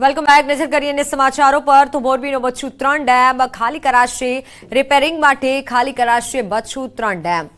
Welcome back. નજર કરીએ સમાચારો પર તો મોરબીનો બચ્છુ 3 ડેમ ખાલી કરાશે. રિપેરિંગ માટે ખાલી કરાશે બચ્છુ 3 ડેમ.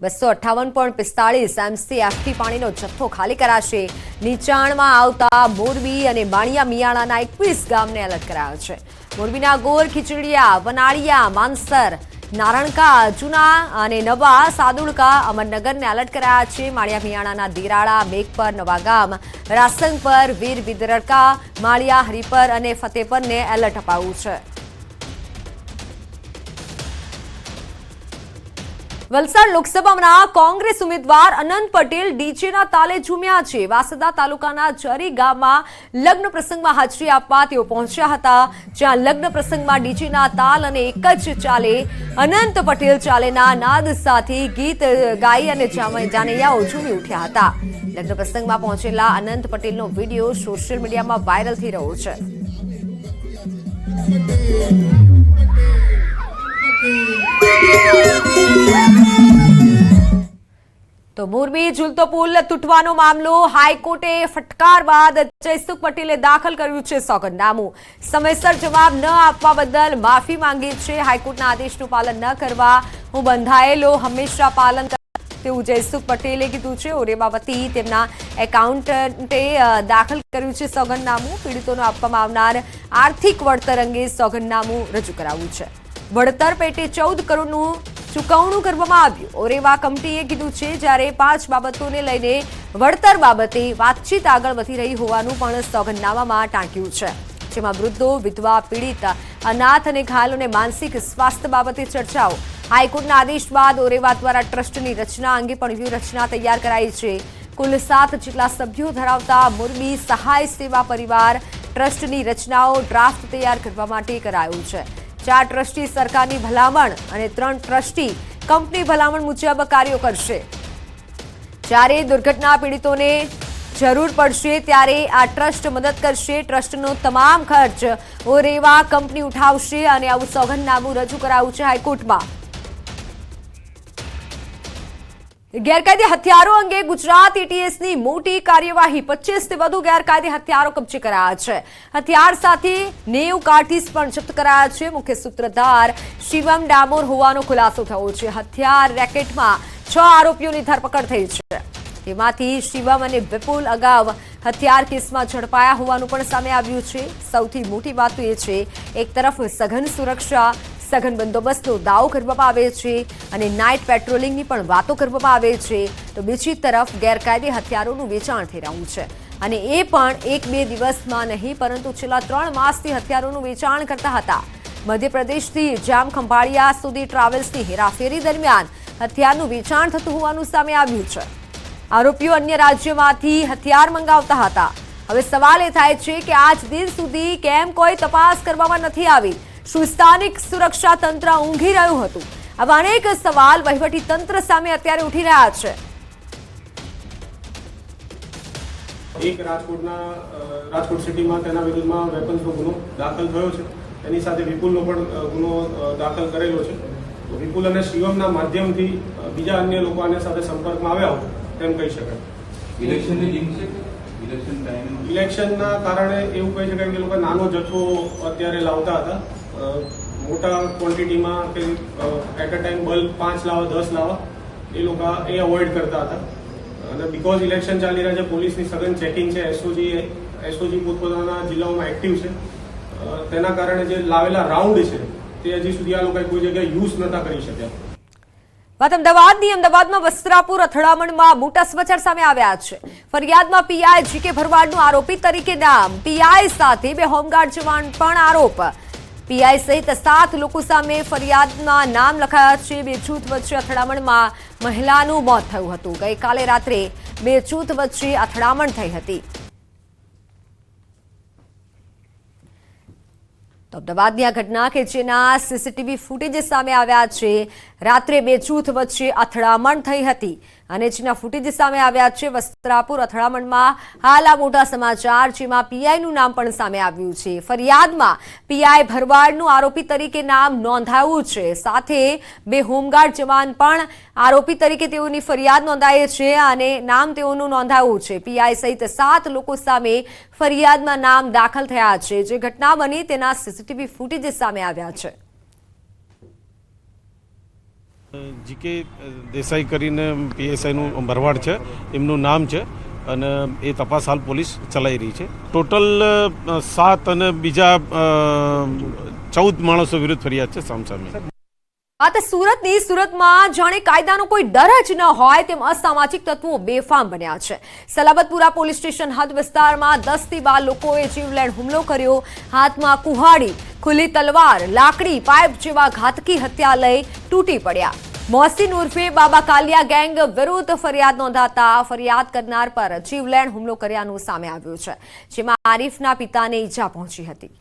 258.45 MCFT પાણીનો જથ્થો ખાલી કરાશે. નીચાણમાં આવતા મોરબી અને બાણિયા મિયાણાના 21 ગામને એલર્ટ કરાયો છે. મોરબીના ગોર, ખીચડીયા, વનાળિયા, માનસર, નારણકા, જૂના અને નવા, સાદુળકા, અમરનગરને એલર્ટ કરાયા છે. માળિયા મિયાણાના દિરાળા, મેઘપર, નવાગામ, રાસંગપર, વીર વિદરકા, માળિયા, હરિપર અને ફતેપરને એલર્ટ અપાયું છે. વલસાડ લોકસભાના કોંગ્રેસ ઉમેદવાર અનંત પટેલ ડીજેના તાલે ઝૂમ્યા છે. વાસદા તાલુકાના જરી ગામમાં લગ્ન પ્રસંગમાં હાજરી આપવા તેઓ પહોંચ્યા હતા, જ્યાં લગ્ન પ્રસંગમાં ડીજેના તાલ અને એક જ ચાલે અનંત પટેલ ચાલેના નાદ સાથે ગીત ગાઈ અને જાનૈયાઓ ઝૂમી ઉઠ્યા હતા. લગ્ન પ્રસંગમાં પહોંચેલા અનંત પટેલનો વિડીયો સોશિયલ મીડિયામાં વાયરલ થઈ રહ્યો છે. તો મોરબી ઝૂલતો પુલ તૂટવાનો મામલો હાઈકોર્ટે ફટકાર બાદ જયસુખ પટેલે દાખલ કર્યું છે સોગંદનામું. સમયસર જવાબ ન આપવા બદલ માફી માંગી છે. હાઈકોર્ટના આદેશનું પાલન ન કરવા હું બંધાયેલો હંમેશા પાલન તેવું જયસુખ પટેલે કીધું છે. ઓરેબા વતી તેમના એકાઉન્ટન્ટે દાખલ કર્યું છે સોગંદનામું. પીડિતોને આપવામાં આવનાર આર્થિક વળતર અંગે સોગંદનામું રજૂ કરાવ્યું છે. વળતર પેટે 14 કરોડનું ચૂકવણું કરવામાં આવ્યું. ઓરેવા કમિટીએ કીધું છે, જ્યારે 5 બાબતોને લઈને વળતર બાબતે વાતચીત આગળ વધી રહી હોવાનું પણ સોગંદનામામાં ટાંક્યું છે, જેમાં વૃદ્ધો, વિધવા, પીડિત, અનાથ અને ઘાયલોને માનસિક સ્વાસ્થ્ય બાબતે ચર્ચાઓ. હાઈકોર્ટના આદેશ બાદ ઓરેવા દ્વારા ટ્રસ્ટની રચના અંગે પણ વ્યૂહરચના તૈયાર કરાઈ છે. કુલ 7 જેટલા સભ્યો ધરાવતા મોરબી સહાય સેવા પરિવાર ટ્રસ્ટની રચનાઓ ડ્રાફ્ટ તૈયાર કરવા માટે કરાયું છે. 4 ટ્રસ્ટી સરકારની ભલામણ અને 3 ટ્રસ્ટી કંપની ભલામણ મુજબ કાર્યો કરશે. જ્યારે દુર્ઘટના પીડિતોને જરૂર પડશે ત્યારે આ ટ્રસ્ટ મદદ કરશે. ટ્રસ્ટનો તમામ ખર્ચ ઓરેવા કંપની ઉઠાવશે અને આવું સોગંદનામું રજૂ કરાયું છે હાઈકોર્ટમાં. ગેરકાયદે હથિયારો અંગે ગુજરાત એટીએસની મોટી કાર્યવાહી. 25 થી વધુ ગેરકાયદે હથિયારો કબજે કરાયા છે. હથિયાર સાથે 90 કાર્ટીસ પણ જપ્ત કરાયા છે. મુખ્ય સૂત્રધાર શિવમ ડામોર હોવાનો ખુલાસો થયો છે. હથિયાર રેકેટમાં 6 આરોપીઓની ધરપકડ થઈ છે. તેમાંથી શિવમ અને વિપુલ અગાઉ હથિયાર કેસમાં ઝડપાયા હોવાનું પણ સામે આવ્યું છે. સૌથી મોટી વાત તો એ છે, એક તરફ સઘન સુરક્ષા, સઘન બંદોબસ્તનો દાવો કરવામાં આવે છે અને નાઇટ પેટ્રોલિંગની પણ વાતો કરવામાં આવે છે, તો બીજી તરફ ગેરકાયદે હથિયારોનું વેચાણ થઈ રહ્યું છે. અને એ પણ 1-2 દિવસમાં નહીં, પરંતુ છેલ્લા 3 માસથી હથિયારોનું વેચાણ કરતા હતા. મધ્યપ્રદેશથી જામ ખંભાળિયા સુધી ટ્રાવેલ્સની હેરાફેરી દરમિયાન હથિયારનું વેચાણ થતું હોવાનું સામે આવ્યું છે. આરોપીઓ અન્ય રાજ્યોમાંથી હથિયાર મંગાવતા હતા. હવે સવાલ એ થાય છે કે આજ દિન સુધી કેમ કોઈ તપાસ કરવામાં નથી આવી? શું સ્થાનિક સુરક્ષા તંત્ર ઊંઘી રહ્યું હતું? આવા અનેક સવાલ વહીવટી તંત્ર સામે અત્યારે ઉઠી રહ્યા છે. એક રાજકોટ સિટીમાં તેના વિરુદ્ધમાં વેપન્સનો ગુનો દાખલ થયો છે. તેની સાથે વિપુલનો પણ ગુનો દાખલ કરેલો છે. તો વિપુલ અને શિવમના માધ્યમથી બીજા અન્ય લોકો આની સાથે સંપર્કમાં આવ્યા હોય તેમ કહી શકાય. ઇલેક્શનની લિંક છે. ઇલેક્શનના કારણે એવું કહી શકાય કે લોકો નાનો જથ્થો અત્યારે લાવતા હતા. મોટા ક્વોન્ટિટીમાં કે એટ અ ટાઈમ બલ્ક 5 લાવવા 10 લાવવા એ લોકો એ અવોઇડ કરતા હતા. અને બીકોઝ ઇલેક્શન ચાલી રહ્યા છે, પોલીસની સઘન ચેકિંગ છે, એસઓજી પોતપોતાના જિલ્લાઓમાં એક્ટિવ છે, તેના કારણે જે લાવેલા રાઉન્ડ છે તે હજી સુધી આ લોકોએ કોઈ જગ્યાએ યુઝ નતા કરી શક્યા. વાત અમદાવાદની. અમદાવાદમાં વસ્ત્રાપુર અથડામણમાં મોટા સમાચાર સામે આવ્યા છે. ફરિયાદમાં પીઆઈ જીકે ભરવાડનું આરોપી તરીકે નામ. પીઆઈ સાથે 2 હોમગાર્ડ જવાન પણ આરોપ. પીઆઈ સહિત 7 લોકો સામે ફરિયાદમાં નામ લખાયા છે. 2 જૂથ વચ્ચે અથડામણમાં મહિલાનું મોત થયું હતું. ગઈકાલે રાત્રે 2 જૂથ વચ્ચે અથડામણ થઈ હતી. તો અમદાવાદની આ ઘટના કે જેના સીસીટીવી ફૂટેજ સામે આવ્યા છે. રાત્રે 2 જૂથ વચ્ચે અથડામણ થઈ હતી અને જેના ફૂટેજ સામે આવ્યા છે. વસ્ત્રાપુર અથડામણમાં હાલ આ મોટા સમાચાર, જેમાં પીઆઈનું નામ પણ સામે આવ્યું છે. ફરિયાદમાં પીઆઈ ભરવાડનું આરોપી તરીકે નામ નોંધાયું છે. સાથે 2 હોમગાર્ડ જવાન પણ આરોપી તરીકે તેઓની ફરિયાદ નોંધાઈ છે અને નામ તેઓનું નોંધાયું છે. પીઆઈ સહિત 7 લોકો સામે ફરિયાદમાં નામ દાખલ થયા છે. જે ઘટના બની તેના સીસીટીવી ફૂટેજ સામે આવ્યા છે. જીકે દેસાઈ કરીને પીએસઆઈનું ભરવાડ છે, એમનું નામ છે અને એ તપાસ હાલ પોલીસ ચલાવી રહી છે. ટોટલ 7 અને બીજા 14 માણસો વિરુદ્ધ ફરિયાદ છે સામસામે. આ તો સુરતમાં જાણે કાયદાનો કોઈ ડર જ ન હોય તેમ અસામાજિક તત્વો બેફામ બન્યા છે. સલાબતપુરા પોલીસ સ્ટેશન હદ વિસ્તારમાં 10 થી 12 લોકોએ જીવલેણ હુમલો કર્યો. હાથમાં કુહાડી, ખુલ્લી તલવાર, લાકડી, પાઇપ જેવા ઘાતકી હથિયાર લઈ તૂટી પડ્યા. મોહસિન ઉર્ફે બાબા કાલિયા ગેંગ વિરુદ્ધ ફરિયાદ નોંધાતા ફરિયાદ કરનાર પર જીવલેણ હુમલો કર્યાનું સામે આવ્યું છે, જેમાં આરીફના પિતાને ઈજા પહોંચી હતી.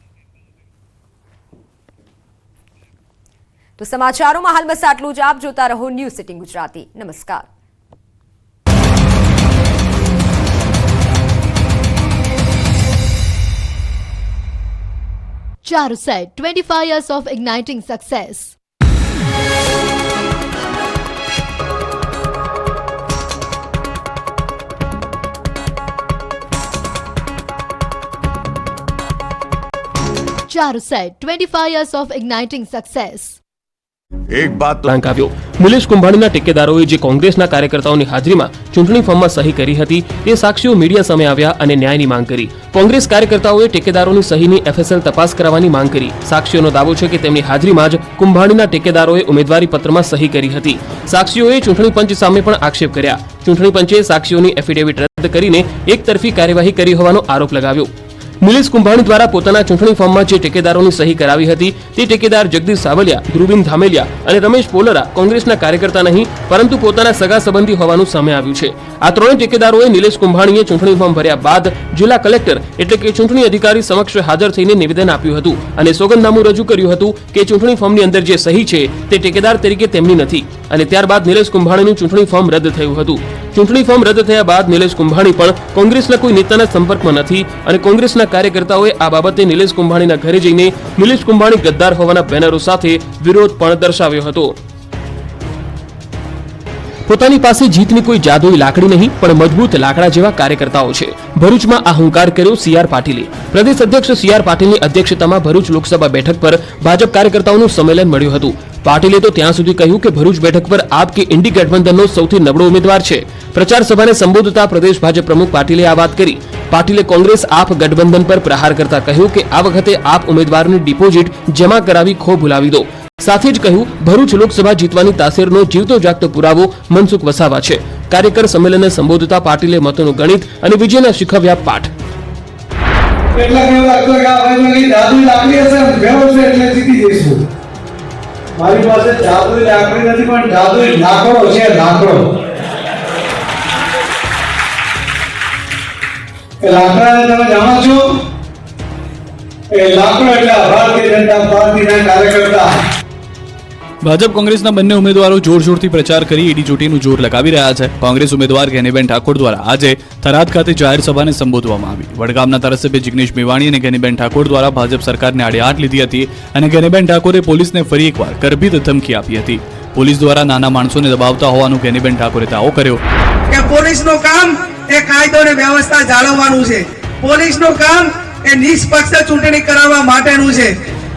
તો સમાચારોમાં હાલ બસ આટલું જ. આપ જોતા રહો ન્યૂઝ સિટી ગુજરાતી. નમસ્કાર. Charuset, 25 years of igniting success. Charuset, 25 years of igniting success. એક બાત તો આવ્યો. નિલેશ કુંભાણીના ટેકેદારોએ જે કોંગ્રેસના કાર્યકર્તાઓની હાજરીમાં ચૂંટણી ફોર્મમાં સહી કરી હતી તે સાક્ષીઓ મીડિયા સામે આવ્યા અને ન્યાયની માંગ કરી. કોંગ્રેસ કાર્યકર્તાઓએ ટેકેદારોની સહીની FSL તપાસ કરાવવાની માંગ કરી. સાક્ષીઓનો દાવો છે કે તેમની હાજરીમાં જ કુંભાણીના ટેકેદારોએ ઉમેદવારી પત્રમાં સહી કરી હતી. સાક્ષીઓએ ચૂંટણી પંચ સામે પણ આક્ષેપ કર્યા. ચૂંટણી પંચે સાક્ષીઓની એફિડેવિટ રદ કરીને એકતરફી કાર્યવાહી કરી હોવાનો આરોપ લગાવ્યો. નિલેશ કુંભાણી દ્વારા પોતાના ચૂંટણી ફોર્મમાં જે ટેકેદારોની સહી કરાવી હતી તે ટેકેદાર જગદીશ સાવલિયા, ધ્રુવીન ધામેલિયા અને રમેશ પોલરા કોંગ્રેસના કાર્યકર્તા નહીં પરંતુ પોતાના સગા સંબંધી હોવાનું સામે આવ્યું છે. આ ત્રણેય ટેકેદારોએ નિલેશ કુંભાણીએ ચૂંટણી ફોર્મ ભર્યા બાદ જિલ્લા કલેક્ટર એટલે કે ચૂંટણી અધિકારી સમક્ષ હાજર થઈને નિવેદન આપ્યું હતું અને સોગંદનામું રજૂ કર્યું હતું કે ચૂંટણી ફોર્મની અંદર જે સહી છે તે ટેકેદાર તરીકે તેમની નથી અને ત્યારબાદ નિલેશ કુંભાણીનું ચૂંટણી ફોર્મ રદ થયું હતું. ચૂંટણી ફોર્મ રદ થયા બાદ નિલેશ કુંભાણી પણ કોંગ્રેસના કોઈ નેતાના સંપર્કમાં નથી અને કોંગ્રેસના કાર્યકર્તાઓએ આ બાબતે નિલેશ કુંભાણીના ઘરે જઈને નિલેશ કુંભાણી ગદ્દાર હોવાના બેનરો સાથે વિરોધ પણ દર્શાવ્યો હતો. પોતાની પાસે જીતની કોઈ જાદુઈ લાકડી નહીં પણ મજબૂત લાકડા જેવા કાર્યકર્તાઓ છે. ભરૂચમાં આ હુંકાર કર્યો CR પાટીલે. પ્રદેશ અધ્યક્ષ CR પાટીલની અધ્યક્ષતામાં ભરૂચ લોકસભા બેઠક પર ભાજપ કાર્યકર્તાઓનું સંમેલન મળ્યું હતું. પાટીલે તો ત્યાં સુધી કહ્યું કે ભરૂચ બેઠક પર આપ કે ઇન્ડી ગઠબંધનનો સૌથી નબળો ઉમેદવાર છે. પ્રચાર સભાને સંબોધતા પ્રદેશ ભાજપ પ્રમુખ પાટીલે આ વાત કરી. પાટીલે કોંગ્રેસ આપ ગઠબંધન પર પ્રહાર કરતા કહ્યું કે આ વખતે આપ ઉમેદવારની ડિપોઝિટ જમા કરાવી ખો ભૂલાવી દો. સાથે જ કહ્યું ભરૂચ લોકસભા જીતવાની તાસીરનો જીવતો જાગતો પુરાવો મનસુખ વસાવા છે. કાર્યકર સંમેલનને સંબોધતા પાટીલે મતોનું ગણિત અને વિજયના શીખવ્યા પાઠ. મારી પાસે જાદુઈ લાકડી નથી પણ જાદુઈ લાકડો છે. લાકડો એ લાકડાને તમે જાણો છો? એ લાકડો એટલે ભારતીય જનતા પાર્ટીના કાર્યકર્તા. ભાજપ કોંગ્રેસના બંને ઉમેદવારો જોરશોરથી પ્રચાર કરી ઈડી ચોટીનું જોર લગાવી રહ્યા છે. કોંગ્રેસ ઉમેદવાર ગેનીબેન ઠાકોર દ્વારા આજે થરાદ ખાતે જાહેર સભાને સંબોધવામાં આવી. વડગામના ધારાસભ્ય જિગ્નેશ મેવાણી અને ગેનીબેન ઠાકોર દ્વારા ભાજપ સરકારને આડે હાથ લીધી હતી અને ગેનીબેન ઠાકોરે પોલીસને ફરી એકવાર ગર્ભિત ધમકી આપી હતી. પોલીસ દ્વારા નાના માણસોને દબાવતા હોવાનું ગેનીબેન ઠાકોરે દાવો કર્યો કે પોલીસનું કામ એ કાયદો અને વ્યવસ્થા જાળવવાનું છે. પોલીસનું કામ એ નિષ્પક્ષ ચૂંટણી કરાવવા માટેનું છે.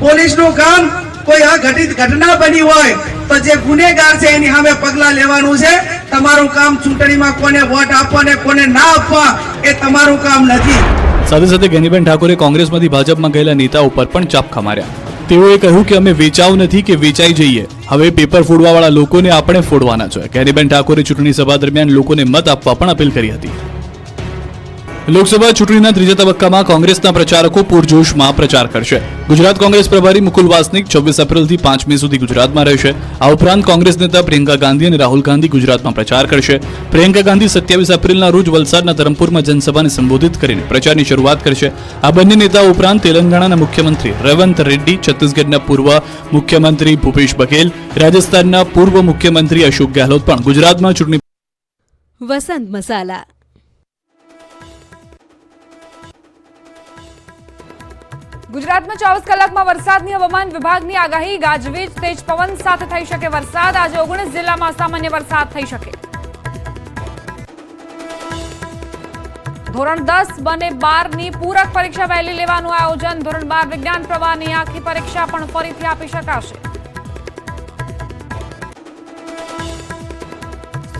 પોલીસનું કામ કોઈ અઘટિત ઘટના બની હોય તો જે ગુનેગાર છે એની સામે પગલાં લેવાનું છે. તમારું કામ ચૂંટણીમાં કોને વોટ આપવા અને કોને ના આપવા એ તમારું કામ નથી. સાથે સાથે ગેનીબેન ઠાકોરે કોંગ્રેસમાંથી ભાજપમાં ગયેલા નેતા ઉપર પણ ચાપખા માર્યા. તેઓએ કહ્યું કે અમે વેચાવ નથી કે વેચાઈ જઈએ. હવે પેપર ફોડવાવાળા લોકોને આપણે ફોડવાના છે. ગેનીબેન ઠાકોરે ચૂંટણી સભા દરમિયાન લોકોને મત આપવા પણ અપીલ કરી હતી. લોકસભા ચૂંટણીના ત્રીજા તબક્કામાં કોંગ્રેસના પ્રચારકો પૂરજોશમાં પ્રચાર કરશે. ગુજરાત કોંગ્રેસ પ્રભારી મુકુલ વાસનિક 24 એપ્રિલથી 5 મે સુધી ગુજરાતમાં રહેશે. આ ઉપરાંત કોંગ્રેસ નેતા પ્રિયંકા ગાંધી અને રાહુલ ગાંધી ગુજરાતમાં પ્રચાર કરશે. પ્રિયંકા ગાંધી 27 એપ્રિલના રોજ વલસાડના ધરમપુરમાં જનસભાને સંબોધિત કરીને પ્રચારની શરૂઆત કરશે. આ બંને નેતાઓ ઉપરાંત તેલંગાણાના મુખ્યમંત્રી રેવંત રેડ્ડી, છત્તીસગઢના પૂર્વ મુખ્યમંત્રી ભૂપેશ બઘેલ, રાજસ્થાનના પૂર્વ મુખ્યમંત્રી અશોક ગેહલોત પણ ગુજરાતમાં ચૂંટણી વસંત મસાલા. ગુજરાતમાં 24 કલાકમાં વરસાદની હવામાન વિભાગની આગાહી. ગાજવીજ, તેજ પવન સાથે થઈ શકે વરસાદ. આજે 19 જિલ્લામાં સામાન્ય વરસાદ થઈ શકે. ધોરણ 10 અને 12ની પૂરક પરીક્ષા વહેલી લેવાનું આયોજન. ધોરણ 12 વિજ્ઞાન પ્રવાહની આખી પરીક્ષા પણ ફરીથી આપી શકાશે.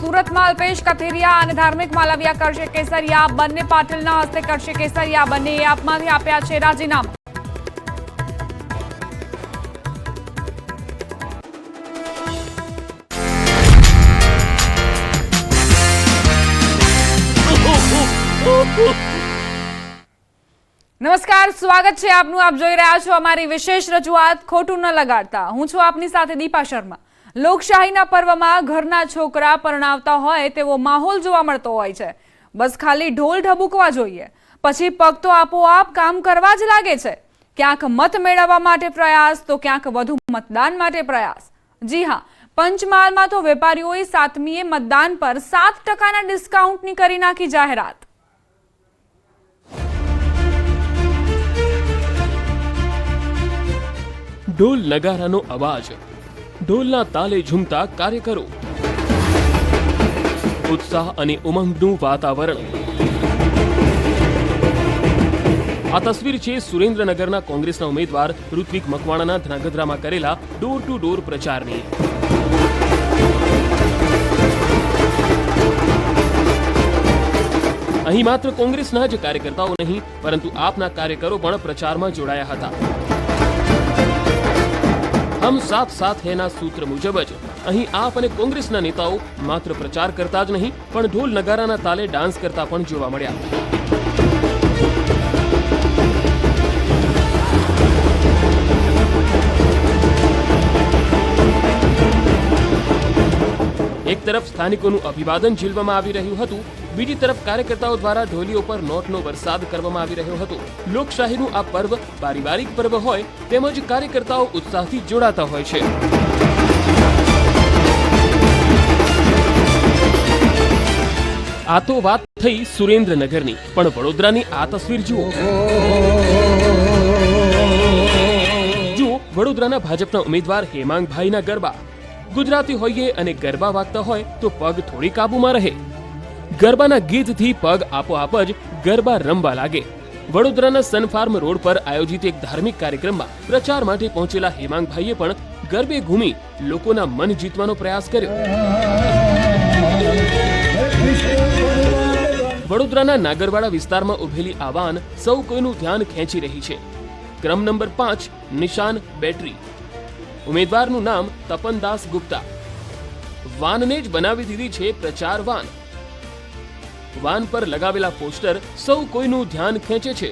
સુરતમાં અલ્પેશ કથિરિયા અને ધાર્મિક માલવિયા કરશે કેસરિયા. બંને પાટીલના હસ્તે કરશે કેસરિયા. બંને આપમાંથી આપ્યા છે રાજીનામું. નમસ્કાર, સ્વાગત છે આપનું. આપ જોઈ રહ્યા છો અમારી વિશેષ રજૂઆત ખોટું ન લગાડતા. હું છું આપની સાથે દીપા શર્મા. લોકશાહીના પર્વમાં ઘરના છોકરા પરણાવતા હોય તેવો માહોલ જોવા મળતો હોય છે. બસ ખાલી ઢોલ ઢબુકવા જોઈએ, પછી પગ તો આપોઆપ કામ કરવા જ લાગે છે. ક્યાંક મત મેળવવા માટે પ્રયાસ, તો ક્યાંક વધુ મતદાન માટે પ્રયાસ. જી હા, પંચમહાલમાં તો વેપારીઓએ 7મીએ મતદાન પર 7% ડિસ્કાઉન્ટની કરી નાખી જાહેરાત. ઢોલ નગારાનો અવાજ, ઢોલના તાલે ઝૂમતા કાર્યકરો, ઉત્સાહ અને ઉમંગનું વાતાવરણ. આ તસવીર છે સુરેન્દ્રનગરના કોંગ્રેસના ઉમેદવાર ઋત્વિક મકવાણાના ધ્રાંગધ્રામાં કરેલા ડોર ટુ ડોર પ્રચારની. અહીં માત્ર કોંગ્રેસના જ કાર્યકર્તાઓ નહીં, પરંતુ આપના કાર્યકરો પણ પ્રચારમાં જોડાયા હતા. હમ સાથ સાથ હૈના સૂત્ર મુજબ જ અહીં આપ અને કોંગ્રેસના નેતાઓ માત્ર પ્રચાર કરતા જ નહીં, પણ ઢોલ નગારાના તાલે ડાન્સ કરતા પણ જોવા મળ્યા. એક તરફ સ્થાનિકોનું અભિવાદન ઝીલવામાં આવી રહ્યું હતું, બીજી તરફ કાર્યકર્તાઓ દ્વારા ઢોલીઓ પર નોટનો વરસાદ કરવામાં આવી રહ્યો હતો. લોકશાહીનું આ પર્વ પારિવારિક પર્વ હોય તેમજ કાર્યકર્તાઓ ઉત્સાહથી જોડાતા હોય છે. આ તો વાત થઈ સુરેન્દ્રનગરની, પણ વડોદરાની આ તસવીર જુઓ. જુઓ વડોદરાના ભાજપના ઉમેદવાર હેમાંગભાઈના ગરબા. ગુજરાતી હોઈએ અને ગરબા વાગતા હોય તો પગ થોડી કાબુમાં રહે. ગરબાના ગીતથી પગ આપોઆપ જ ગરબા રમવા લાગે. વડોદરાના સનફાર્મ રોડ પર આયોજિત એક ધાર્મિક કાર્યક્રમમાં પ્રચાર માટે પહોંચેલા હેમાંગભાઈએ પણ ગરબે ઘૂમી લોકોના મન જીતવાનો પ્રયાસ કર્યો. વડોદરાના નાગરવાડા વિસ્તારમાં ઉભેલી આ વાન સૌ કોઈનું ધ્યાન ખેંચી રહી છે. ક્રમ નંબર 5, નિશાન બેટરી. ઉમેદવારનું નામ તપનદાસ ગુપ્તા. વાનને જ બનાવી દીધી છે પ્રચાર વાન. વાન પર લગાવેલા પોસ્ટર સૌ કોઈનું ધ્યાન ખેંચે છે.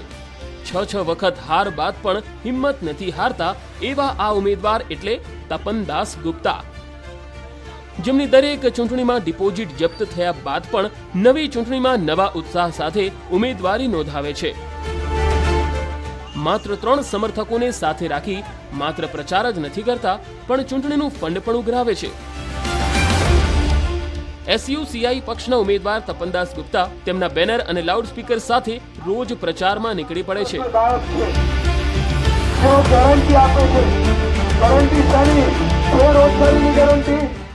6 વખત હાર બાદ પણ હિંમત નથી હારતા એવા આ ઉમેદવાર એટલે તપનદાસ ગુપ્તા, જેમની દરેક ચૂંટણીમાં ડિપોઝિટ જપ્ત થયા બાદ પણ નવી ચૂંટણીમાં નવા ઉત્સાહ સાથે ઉમેદવારી નોંધાવે છે. માત્ર 3 સમર્થકોને સાથે રાખી માત્ર પ્રચાર જ નથી કરતા, પણ ચૂંટણીનું ફંડ પણ ઉઘરાવે છે. એસયુસીઆઈ પક્ષના ઉમેદવાર તપનદાસ ગુપ્તા તેમના બેનર અને લાઉડસ્પીકર સાથે રોજ પ્રચારમાં નીકળી પડે છે.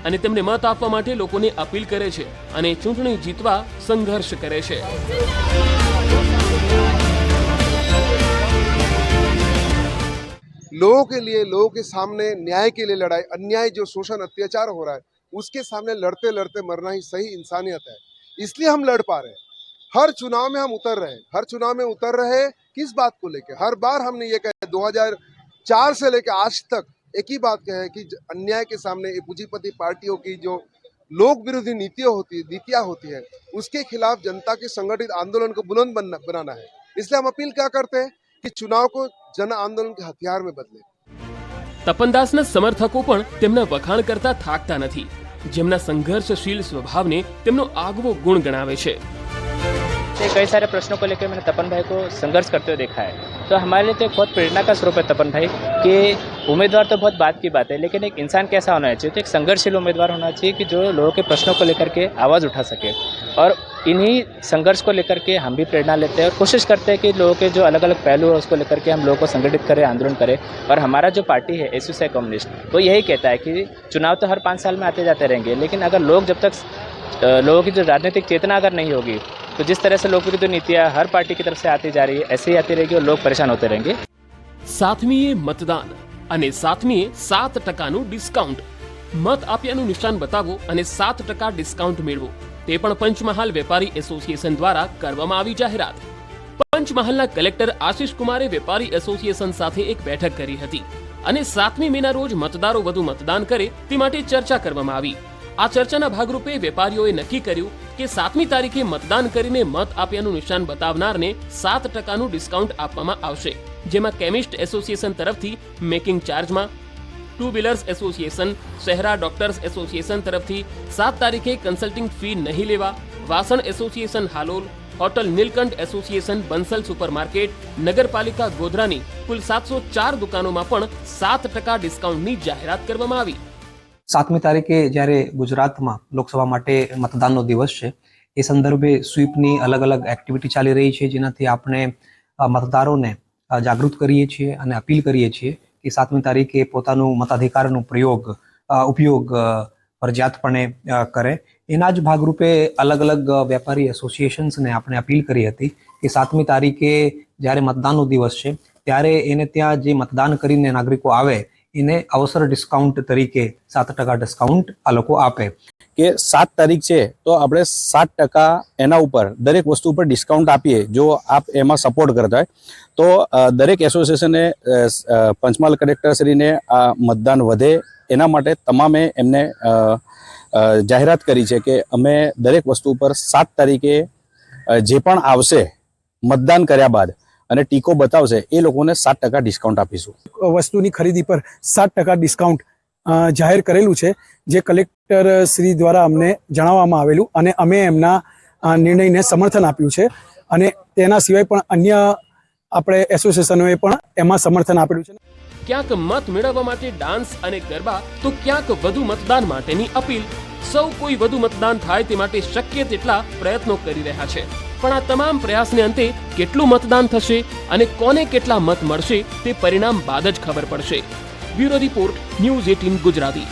અને તેમને મત આપવા માટે લોકોને અપીલ કરે છે અને ચૂંટણી જીતવા સંઘર્ષ કરે છે. लोगों के लिए, लोगों के सामने न्याय के लिए लड़ाई, अन्याय जो शोषण अत्याचार हो रहा है उसके सामने लड़ते लड़ते मरना ही सही इंसानियत है. इसलिए हम लड़ पा रहे हैं. हर चुनाव में हम उतर रहे हैं. हर चुनाव में उतर रहे किस बात को लेकर? हर बार हमने ये कहा, 2004 से लेकर आज तक एक ही बात कहे कि अन्याय के सामने पूंजीपति पार्टियों की जो लोक विरोधी नीतियाँ होती है उसके खिलाफ जनता के संगठित आंदोलन को बुलंद बनाना है. इसलिए हम अपील क्या करते हैं कि चुनाव को जन आंदोलन के हथियार में बदले. તપનદાસના સમર્થકો પણ તેમના વખાણ કરતા થાકતા નથી, જેમના સંઘર્ષશીલ સ્વભાવને તેમનો આગવો ગુણ ગણાવે છે. कई सारे प्रश्नों को लेकर मैंने तपन भाई को संघर्ष करते हुए देखा है, तो हमारे लिए तो एक बहुत प्रेरणा का स्रोत है तपन भाई कि उम्मीदवार तो बहुत बात की बात है, लेकिन एक इंसान कैसा होना चाहिए, तो एक संघर्षशील उम्मीदवार होना चाहिए कि जो लोगों के प्रश्नों को लेकर के आवाज़ उठा सके. और इन्हीं संघर्ष को लेकर के हम भी प्रेरणा लेते हैं और कोशिश करते हैं कि लोगों के जो अलग अलग पहलू है उसको लेकर के हम लोगों को संगठित करें, आंदोलन करें. और हमारा जो पार्टी है एसयूसीआई कम्युनिस्ट, वो यही कहता है कि चुनाव तो हर 5 साल में आते जाते रहेंगे, लेकिन अगर लोग जब तक लोगों की जो राजनीतिक चेतना अगर नहीं होगी तो जिस तरह से लोकविरोधी नीतियाँ हर पार्टी की तरफ से आती जा रही है, ऐसे ही आती रहेगी और लोग परेशान होते रहेंगे। 7મીએ મતદાન અને 7મીએ 7% ડિસ્કાઉન્ટ. મત આપ્યાનું નિશાન બતાવો અને 7% ડિસ્કાઉન્ટ મેળવો. તે પણ પંચમહાલ વેપારી એસોસિએશન દ્વારા કરવામાં આવી જાહેરાત. પંચમહાલના કલેક્ટર આશિષ કુમારે વેપારી એસોસિએશન સાથે એક બેઠક કરી હતી અને 7મી મેના રોજ મતદારો વધુ મતદાન કરે તે માટે ચર્ચા કરવામાં આવી. આ ચર્ચાના ભાગરૂપે વેપારીઓએ નક્કી કર્યું કે 7મી તારીખે મતદાન કરીને મત આપ્યાનું નિશાન બતાવનારને 7%નું ડિસ્કાઉન્ટ આપવામાં આવશે, જેમાં કેમિસ્ટ એસોસિએશન તરફથી મેકિંગ ચાર્જમાં, two wheelers association, Shehera doctors association તરફથી 7 તારીખે કન્સલ્ટિંગ ફી નહીં લેવા, વાસણ association Halol, hotel Neelkanth association Bansal supermarket, નગરપાલિકા ગોધરાની કુલ 704 દુકાનોમાં પણ 7% ડિસ્કાઉન્ટની જાહેરાત કરવામાં આવી. 7મી તારીખે જ્યારે ગુજરાતમાં લોકસભા માટે મતદાનનો દિવસ છે, એ સંદર્ભે સ્વીપની અલગ અલગ એક્ટિવિટી ચાલી રહી છે, જેનાથી આપણે મતદારોને જાગૃત કરીએ છીએ અને અપીલ કરીએ છીએ કે 7મી તારીખે પોતાનું મતાધિકારનો ઉપયોગ ફરજિયાતપણે કરે. એના જ ભાગરૂપે અલગ અલગ વેપારી એસોસિએશન્સને આપણે અપીલ કરી હતી કે 7મી તારીખે જ્યારે મતદાનનો દિવસ છે ત્યારે એને ત્યાં જે મતદાન કરીને નાગરિકો આવે એને અવસર ડિસ્કાઉન્ટ તરીકે 7% ડિસ્કાઉન્ટ આ લોકો આપે. કે 7 તારીખ છે તો આપણે 7% એના ઉપર દરેક વસ્તુ ઉપર ડિસ્કાઉન્ટ આપીએ. જો આપ એમાં સપોર્ટ કરતા હોય તો દરેક એસોસિએશને પંચમહાલ કલેક્ટરશ્રીને આ મતદાન વધે એના માટે તમામે એમને જાહેરાત કરી છે કે અમે દરેક વસ્તુ ઉપર 7 તારીખે જે પણ આવશે મતદાન કર્યા બાદ અને ટીકો બતાવશે એ લોકોને 7% ડિસ્કાઉન્ટ આપીશું. વસ્તુની ખરીદી પર 7% ડિસ્કાઉન્ટ જાહેર કરેલું છે, જે કલેક્ટર શ્રી દ્વારા અમને જણાવવામાં આવેલું અને અમે એમના નિર્ણયને સમર્થન આપ્યું છે અને તેના સિવાય પણ અન્ય આપણે એસોસિએશનોએ પણ એમાં સમર્થન આપેલું છે. ક્યાંક મત મેળવવા માટે ડાન્સ અને ગરબા તો ક્યાંક વધુ મતદાન માટેની અપીલ. સૌ કોઈ વધુ મતદાન થાય તે માટે શક્ય તેટલા પ્રયત્નો કરી રહ્યા છે, પણ આ તમામ પ્રયાસને અંતે કેટલું મતદાન થશે અને કોને કેટલા મત મળશે તે પરિણામ બાદ જ ખબર પડશે. Bureau report, news 18 Gujarati.